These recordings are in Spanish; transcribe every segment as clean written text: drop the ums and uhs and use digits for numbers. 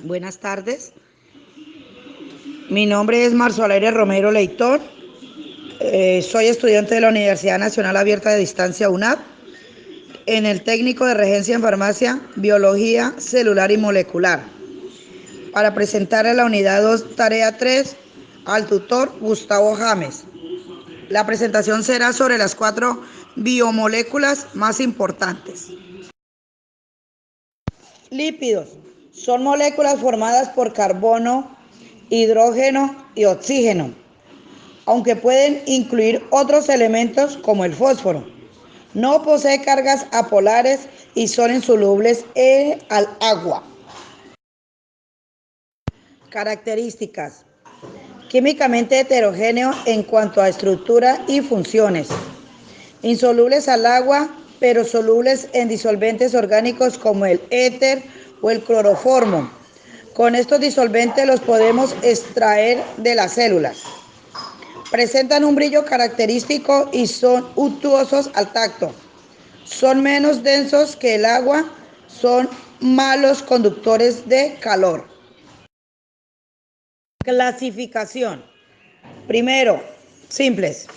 Buenas tardes, mi nombre es Marzolaire Romero Leitor, soy estudiante de la Universidad Nacional Abierta de Distancia UNAP, en el técnico de regencia en farmacia, biología celular y molecular, para presentarle la unidad 2, tarea 3, al tutor Gustavo James. La presentación será sobre las 4 biomoléculas más importantes. Lípidos son moléculas formadas por carbono, hidrógeno y oxígeno, aunque pueden incluir otros elementos como el fósforo. No posee cargas apolares y son insolubles al agua. Características: químicamente heterogéneo en cuanto a estructura y funciones. Insolubles al agua, pero solubles en disolventes orgánicos como el éter o el cloroformo. Con estos disolventes los podemos extraer de las células. Presentan un brillo característico y son untuosos al tacto. Son menos densos que el agua, son malos conductores de calor. Clasificación. Primero, simples: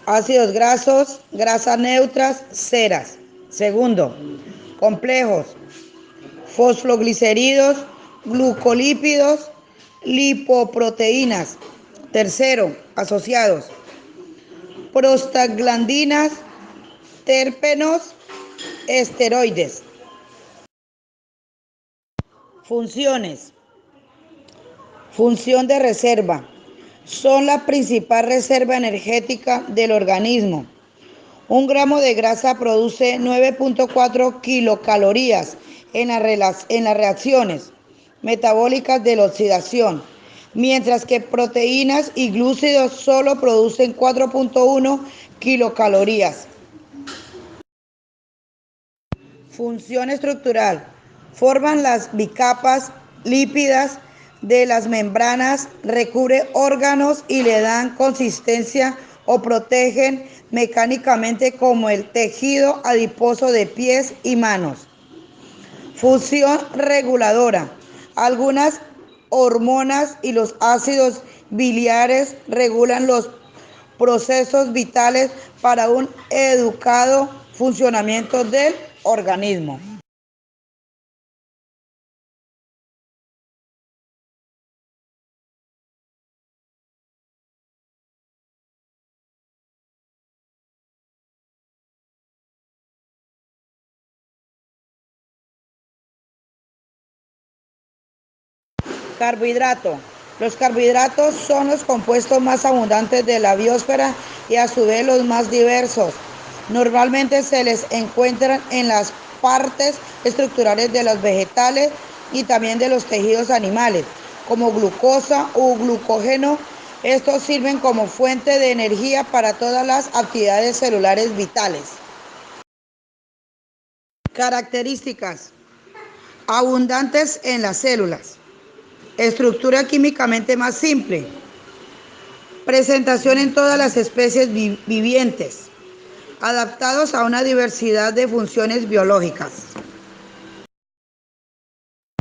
ácidos grasos, grasas neutras, ceras. Segundo, complejos: fosfoglicéridos, glucolípidos, lipoproteínas. Tercero, asociados: prostaglandinas, terpenos, esteroides. Funciones. Función de reserva. Son la principal reserva energética del organismo. Un gramo de grasa produce 9.4 kilocalorías en las reacciones metabólicas de la oxidación, mientras que proteínas y glúcidos solo producen 4.1 kilocalorías. Función estructural. Forman las bicapas lípidas de las membranas, recubre órganos y le dan consistencia o protegen mecánicamente como el tejido adiposo de pies y manos. Función reguladora. Algunas hormonas y los ácidos biliares regulan los procesos vitales para un educado funcionamiento del organismo. Carbohidrato. Los carbohidratos son los compuestos más abundantes de la biosfera y a su vez los más diversos. Normalmente se les encuentran en las partes estructurales de los vegetales y también de los tejidos animales, como glucosa o glucógeno. Estos sirven como fuente de energía para todas las actividades celulares vitales. Características: abundantes en las células. Estructura químicamente más simple. Presentación en todas las especies vivientes. Adaptados a una diversidad de funciones biológicas.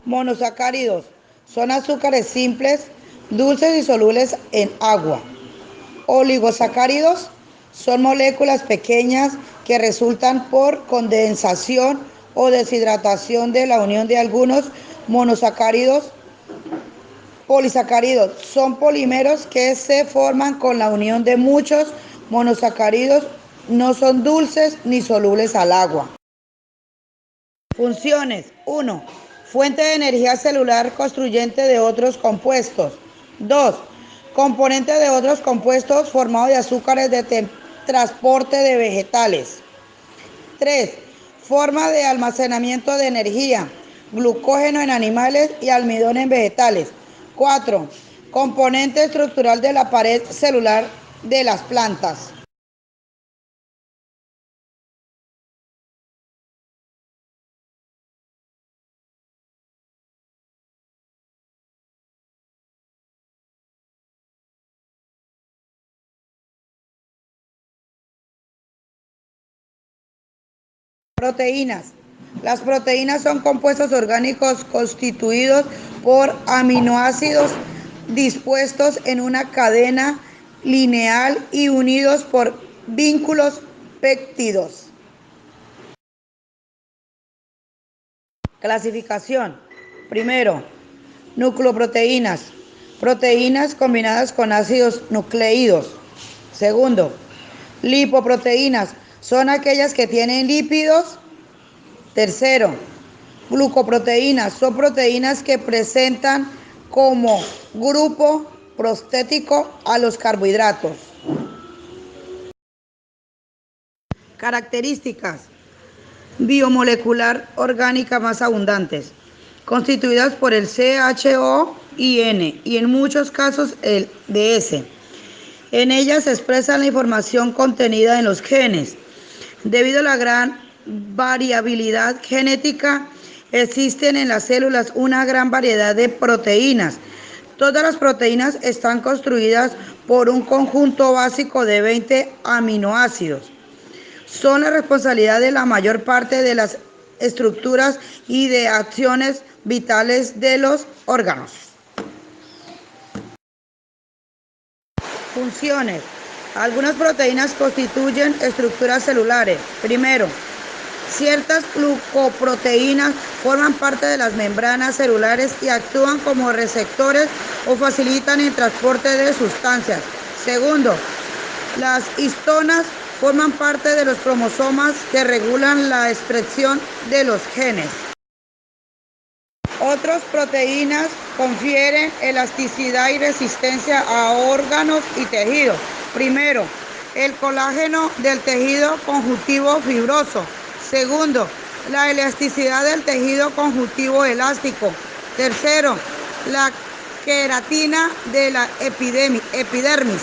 Monosacáridos. Son azúcares simples, dulces y solubles en agua. Oligosacáridos. Son moléculas pequeñas que resultan por condensación o deshidratación de la unión de algunos monosacáridos. Polisacáridos son polímeros que se forman con la unión de muchos monosacáridos. No son dulces ni solubles al agua. Funciones: 1. Fuente de energía celular construyente de otros compuestos. 2. Componente de otros compuestos formado de azúcares de transporte de vegetales. 3. Forma de almacenamiento de energía: glucógeno en animales y almidón en vegetales. 4. Componente estructural de la pared celular de las plantas. Proteínas. Las proteínas son compuestos orgánicos constituidos por aminoácidos dispuestos en una cadena lineal y unidos por vínculos péptidos. Clasificación. Primero, nucleoproteínas. Proteínas combinadas con ácidos nucleídos. Segundo, lipoproteínas. Son aquellas que tienen lípidos. Tercero, glucoproteínas. Son proteínas que presentan como grupo prostético a los carbohidratos. Características biomolecular orgánica más abundantes, constituidas por el CHO y N, y en muchos casos el DS. En ellas se expresa la información contenida en los genes. Debido a la gran variabilidad genética, existen en las células una gran variedad de proteínas. Todas las proteínas están construidas por un conjunto básico de 20 aminoácidos. Son la responsabilidad de la mayor parte de las estructuras y de acciones vitales de los órganos. Funciones. Algunas proteínas constituyen estructuras celulares. Primero, ciertas glucoproteínas forman parte de las membranas celulares y actúan como receptores o facilitan el transporte de sustancias. Segundo, las histonas forman parte de los cromosomas que regulan la expresión de los genes. Otras proteínas confieren elasticidad y resistencia a órganos y tejidos. Primero, el colágeno del tejido conjuntivo fibroso. Segundo, la elasticidad del tejido conjuntivo elástico. Tercero, la queratina de la epidermis.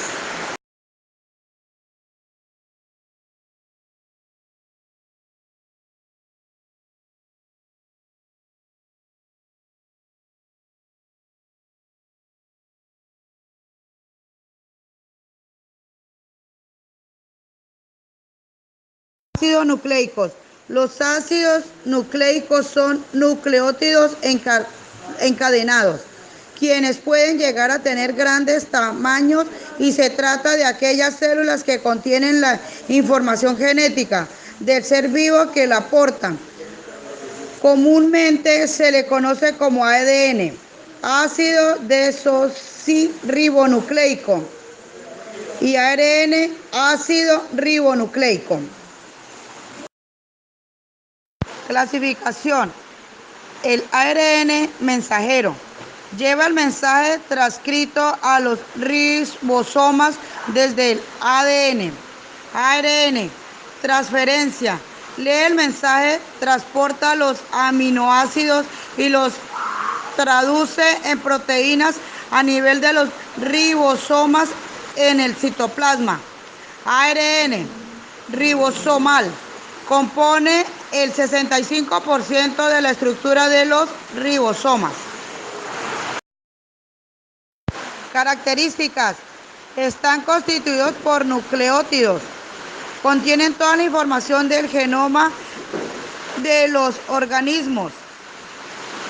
Ácidos nucleicos. Los ácidos nucleicos son nucleótidos encadenados, quienes pueden llegar a tener grandes tamaños, y se trata de aquellas células que contienen la información genética del ser vivo que la aportan. Comúnmente se le conoce como ADN, ácido desoxirribonucleico, y ARN, ácido ribonucleico. Clasificación. El ARN mensajero lleva el mensaje transcrito a los ribosomas desde el ADN. ARN, transferencia. Lee el mensaje, transporta los aminoácidos y los traduce en proteínas a nivel de los ribosomas en el citoplasma. ARN ribosomal compone el 65% de la estructura de los ribosomas. Características. Están constituidos por nucleótidos. Contienen toda la información del genoma de los organismos.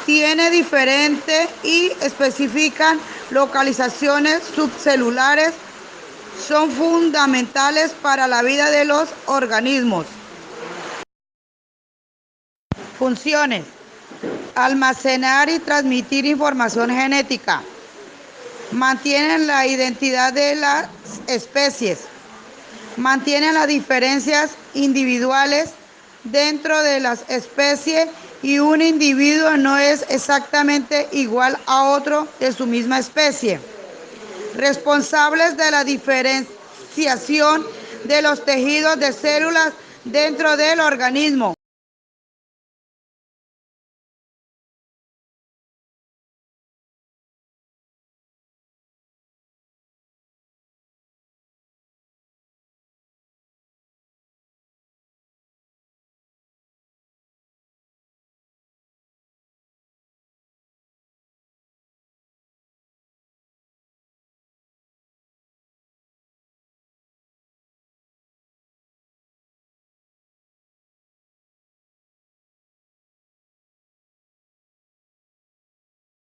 Tiene diferentes y especifican localizaciones subcelulares. Son fundamentales para la vida de los organismos. Funciones. Almacenar y transmitir información genética. Mantienen la identidad de las especies. Mantienen las diferencias individuales dentro de las especies, y un individuo no es exactamente igual a otro de su misma especie. Responsables de la diferenciación de los tejidos de células dentro del organismo.